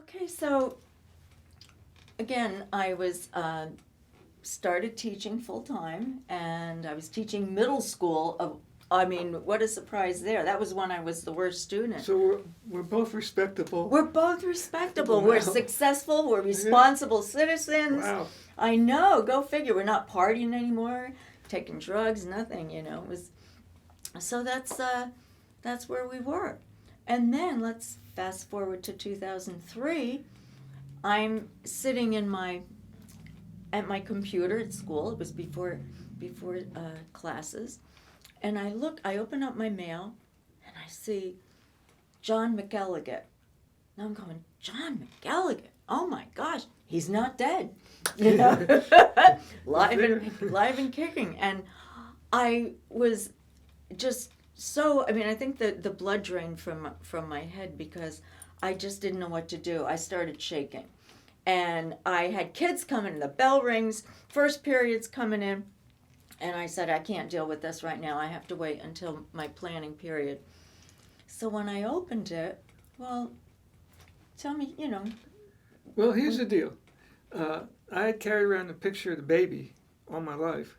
Okay, so again, I was started teaching full time, and I was teaching middle school. I mean, what a surprise there! That was when I was the worst student. So we're both respectable. We're both respectable. Wow. We're successful. We're responsible citizens. Wow. I know. Go figure. We're not partying anymore, taking drugs, nothing. You know, it was. So that's where we were, and then let's fast forward to 2003. I'm sitting at my computer at school. It was before classes, and I open up my mail, and I see John McElligott. Now I'm going, John McElligott. Oh my gosh, he's not dead, you know, live and kicking. And I was just so. I mean, I think the blood drained from my head because I just didn't know what to do. I started shaking. And I had kids coming, the bell rings, first period's coming in, and I said, I can't deal with this right now. I have to wait until my planning period. So when I opened it, well, tell me, you know. Well, here's the deal. I had carried around a picture of the baby all my life,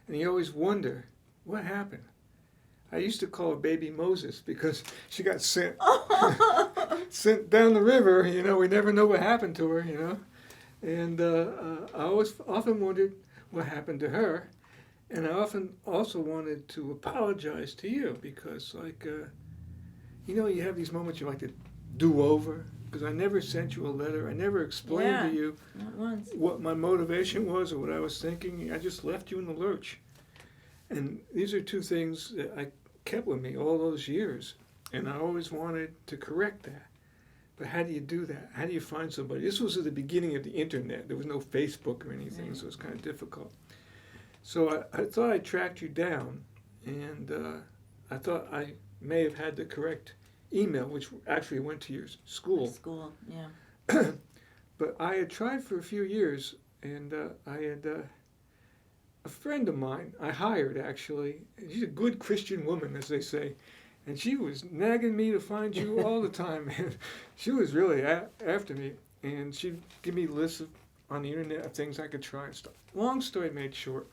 and you always wonder, what happened? I used to call her Baby Moses because she got sent sent down the river. You know, we never know what happened to her. You know, and I often wondered what happened to her, and I often also wanted to apologize to you because, like, you know, you have these moments you like to do over because I never sent you a letter. I never explained to you Not once. what my motivation was or what I was thinking. I just left you in the lurch. And these are two things that I kept with me all those years. And I always wanted to correct that. But how do you do that? How do you find somebody? This was at the beginning of the internet. There was no Facebook or anything, Right. so it was kind of difficult. So I thought I tracked you down, and I thought I may have had the correct email, which actually went to your school. School, yeah. But I had tried for a few years, and I had a friend of mine I hired actually. She's a good Christian woman, as they say, and she was nagging me to find you all the time. And she was really after me, and she'd give me lists on the internet of things I could try and stuff. Long story made short,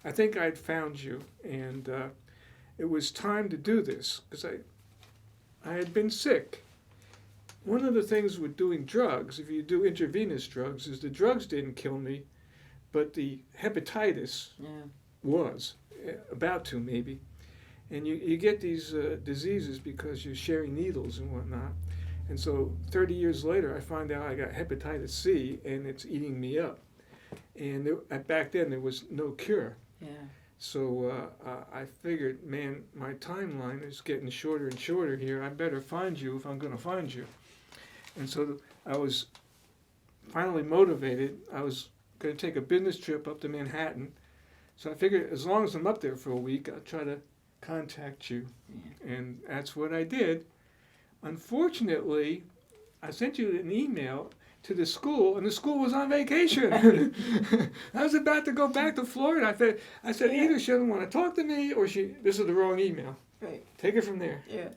I think I'd found you, and it was time to do this because I had been sick. One of the things with doing drugs, if you do intravenous drugs, is the drugs didn't kill me, but the hepatitis was about to maybe. And you get these diseases because you're sharing needles and whatnot. And so 30 years later, I find out I got hepatitis C, and it's eating me up. And back then, there was no cure. Yeah. So I figured, man, my timeline is getting shorter and shorter here. I better find you if I'm going to find you. And so I was finally motivated. I was going to take a business trip up to Manhattan. So I figured as long as I'm up there for a week, I'll try to contact you. Yeah. And that's what I did. Unfortunately, I sent you an email to the school, and the school was on vacation. I was about to go back to Florida. I said either she doesn't want to talk to me or this is the wrong email. Right. Take it from there. Yeah.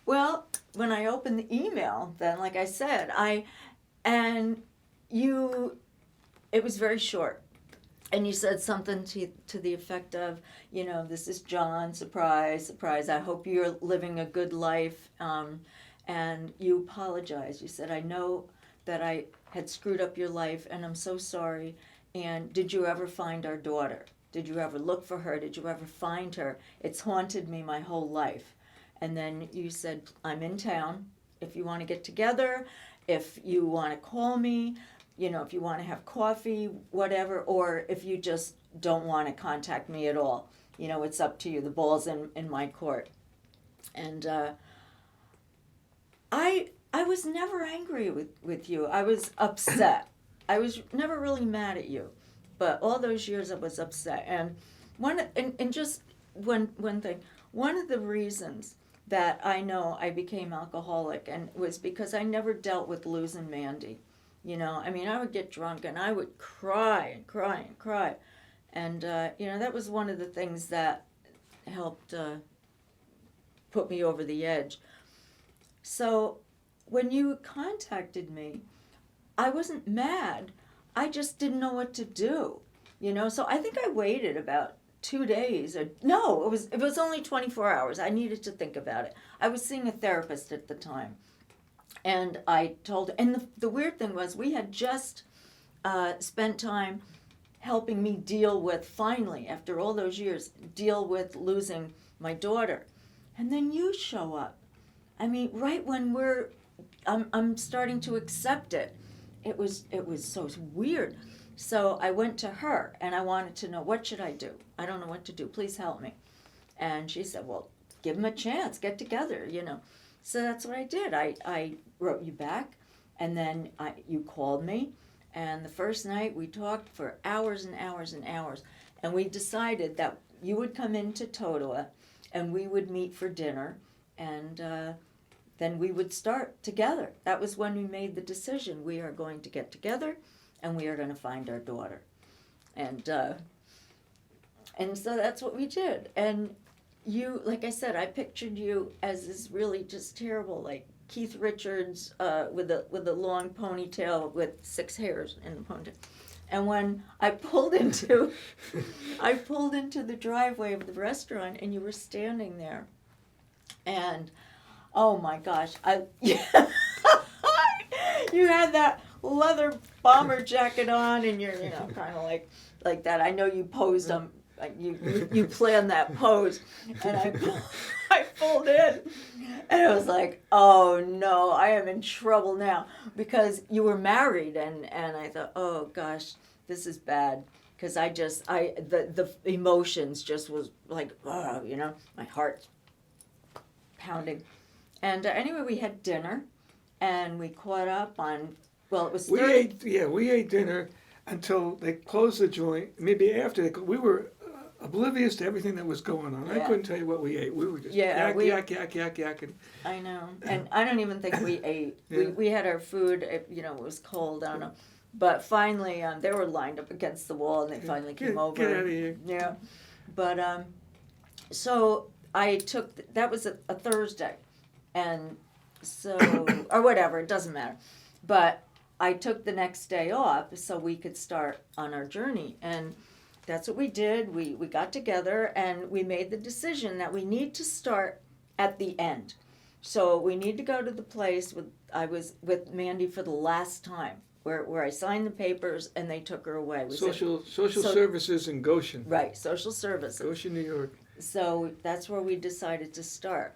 Well, when I opened the email, then, like I said, it was very short. And you said something to the effect of, you know, this is John, surprise, surprise. I hope you're living a good life. And you apologized. You said, I know that I had screwed up your life, and I'm so sorry. And did you ever find our daughter? Did you ever look for her? Did you ever find her? It's haunted me my whole life. And then you said, I'm in town. If you want to get together, if you want to call me, you know, if you want to have coffee, whatever, or if you just don't want to contact me at all. You know, it's up to you. The ball's in my court. And I was never angry with you. I was upset. I was never really mad at you. But all those years I was upset. And just one thing. One of the reasons that I know I became alcoholic and was because I never dealt with losing Mandy. You know, I mean, I would get drunk and I would cry and cry and cry. And, you know, that was one of the things that helped put me over the edge. So when you contacted me, I wasn't mad. I just didn't know what to do, you know. So I think I waited about 2 days. Or no, it was only 24 hours. I needed to think about it. I was seeing a therapist at the time, and I told. And the weird thing was, we had just spent time helping me deal with, finally, after all those years, deal with losing my daughter, and then you show up. I mean, right when I'm starting to accept it. It was so weird. So I went to her and I wanted to know, what should I do? I don't know what to do. Please help me. And she said, well, give him a chance. Get together, you know. So that's what I did. I wrote you back, and then you called me. And the first night we talked for hours and hours and hours. And we decided that you would come into Totowa and we would meet for dinner. And then we would start together. That was when we made the decision. We are going to get together, and we are going to find our daughter. And so that's what we did. And you, like I said, I pictured you as this really just terrible, like Keith Richards with a long ponytail with 6 hairs in the ponytail. And when I pulled into the driveway of the restaurant, and you were standing there, and oh my gosh, you had that leather bomber jacket on, and you're, you know, kind of like that. I know you posed on, you planned that pose, and I pulled in, and it was like, oh no, I am in trouble now, because you were married, and I thought, oh gosh, this is bad, because the emotions just was like, oh, you know, my heart's pounding. And anyway, we had dinner, and we caught up on, well, it was 30. We ate dinner until they closed the joint. Maybe after we were oblivious to everything that was going on. I couldn't tell you what we ate. We were just yak. I know, and I don't even think we ate. Yeah. We had our food. You know, it was cold. I don't know, but finally, they were lined up against the wall, and they finally came over. Get out of here. Yeah, but so I took that was a Thursday. And so, or whatever, it doesn't matter. But I took the next day off so we could start on our journey. And that's what we did. We got together, and we made the decision that we need to start at the end. So we need to go to the place I was with Mandy for the last time, where I signed the papers and they took her away. Social services in Goshen. Right, social services. Goshen, New York. So that's where we decided to start.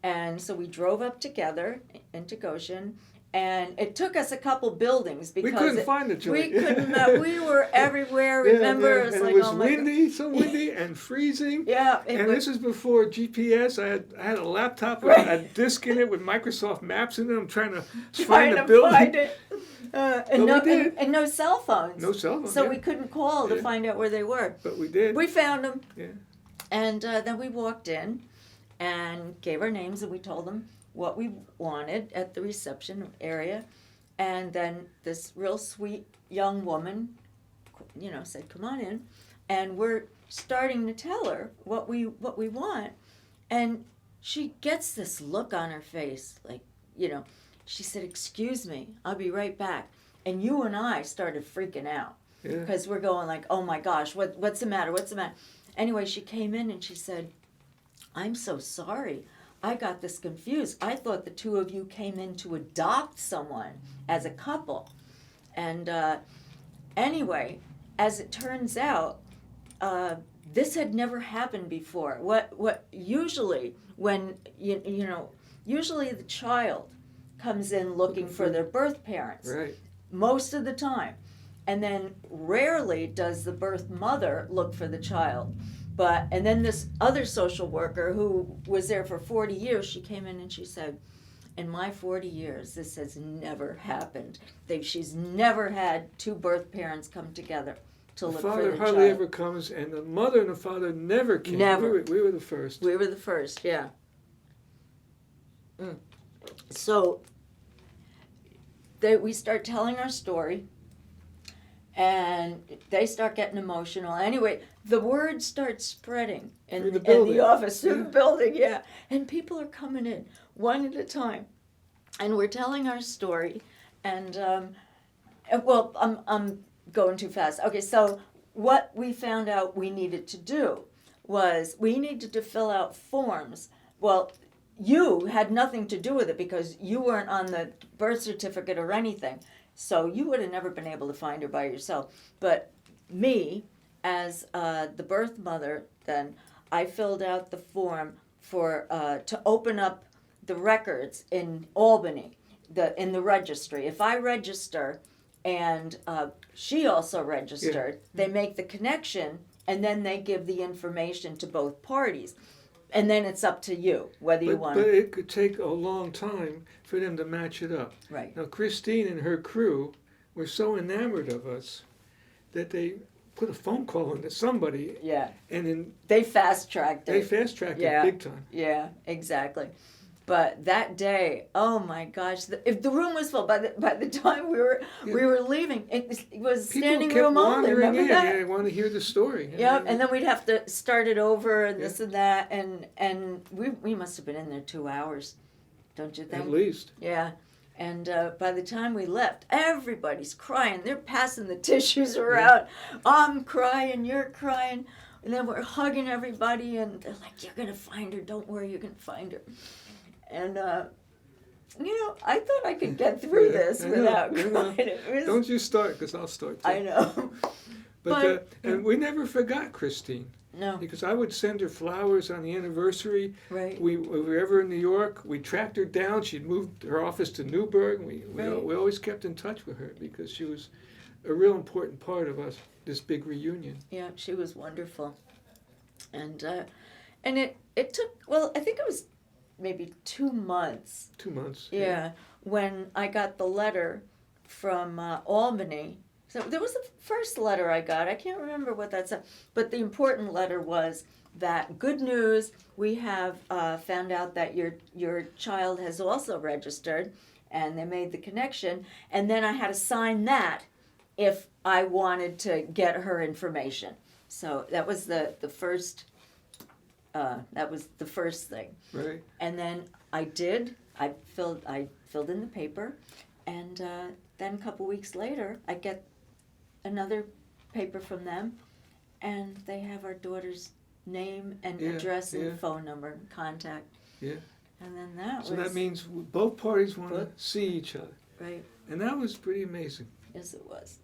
And so we drove up together into Goshen, and it took us a couple buildings because we couldn't find the joint. We couldn't. We were everywhere. Remember, it was windy, so windy and freezing. Yeah, this is before GPS. I had a laptop with a disk in it with Microsoft Maps in it. I'm trying to find the building. Find it. And no cell phones. No cell phones. So we couldn't call to find out where they were. But we did. We found them. Yeah. And then we walked in and gave our names, and we told them what we wanted at the reception area. And then this real sweet young woman, you know, said, come on in. And we're starting to tell her what we want. And she gets this look on her face, like, you know, she said, excuse me, I'll be right back. And you and I started freaking out. Because we're going like, oh my gosh, what's the matter? What's the matter? Anyway, she came in and she said, I'm so sorry. I got this confused. I thought the two of you came in to adopt someone as a couple. And anyway, as it turns out, this had never happened before. What usually when usually the child comes in looking for their birth parents. Right. Most of the time. And then rarely does the birth mother look for the child. And then this other social worker who was there for 40 years, she came in and she said, in my 40 years, this has never happened. She's never had two birth parents come together to look for the child. The father hardly ever comes, and the mother and the father never came. Never. We were the first. We were the first, yeah. So we start telling our story. And they start getting emotional. Anyway, the word starts spreading in the office, through the building, yeah. And people are coming in one at a time. and we're telling our story, and well, I'm going too fast. Okay, so what we found out we needed to do was we needed to fill out forms. Well, you had nothing to do with it because you weren't on the birth certificate or anything, so you would have never been able to find her by yourself. But me, as the birth mother, then I filled out the form for to open up the records in Albany, in the registry. If I register and she also registered, they make the connection and then they give the information to both parties. And then it's up to you whether you want But it could take a long time for them to match it up. Right. Now, Christine and her crew were so enamored of us that they put a phone call into somebody, Yeah. and then They fast tracked they it. fast-tracked Yeah. it big time. Yeah, exactly. But that day, oh my gosh! If the room was full by the time we were leaving, it was People standing kept room only. wandering Remember in. that? Yeah, they want to hear the story. Yep, and then we'd have to start it over and Yeah. this and that, and we must have been in there 2 hours, don't you think? At least. Yeah, and by the time we left, everybody's crying. They're passing the tissues around. I'm crying, you're crying, and then we're hugging everybody, and they're like, "You're gonna find her. Don't worry, you're gonna find her." And I thought I could get through this I know, without I know. crying. It was, Don't you start, because I'll start too. I know. But and we never forgot Christine, No, because I would send her flowers on the anniversary. right. We were ever in New York, we tracked her down. She'd moved her office to Newburgh. We Right. always kept in touch with her because she was a real important part of us, this big reunion. Yeah, she was wonderful, and it took, well, I think it was maybe 2 months. 2 months. Yeah, when I got the letter from Albany. So there was the first letter I got. I can't remember what that said, but the important letter was that good news. We have found out that your child has also registered, and they made the connection. And then I had to sign that if I wanted to get her information. So that was the first. That was the first thing. Right. And then I did. I filled in the paper, and then a couple weeks later, I get another paper from them, and they have our daughter's name and Yeah, address and yeah. phone number and contact. Yeah. And then that So was that means both parties want to Both- see each other. right. And that was pretty amazing. Yes, it was.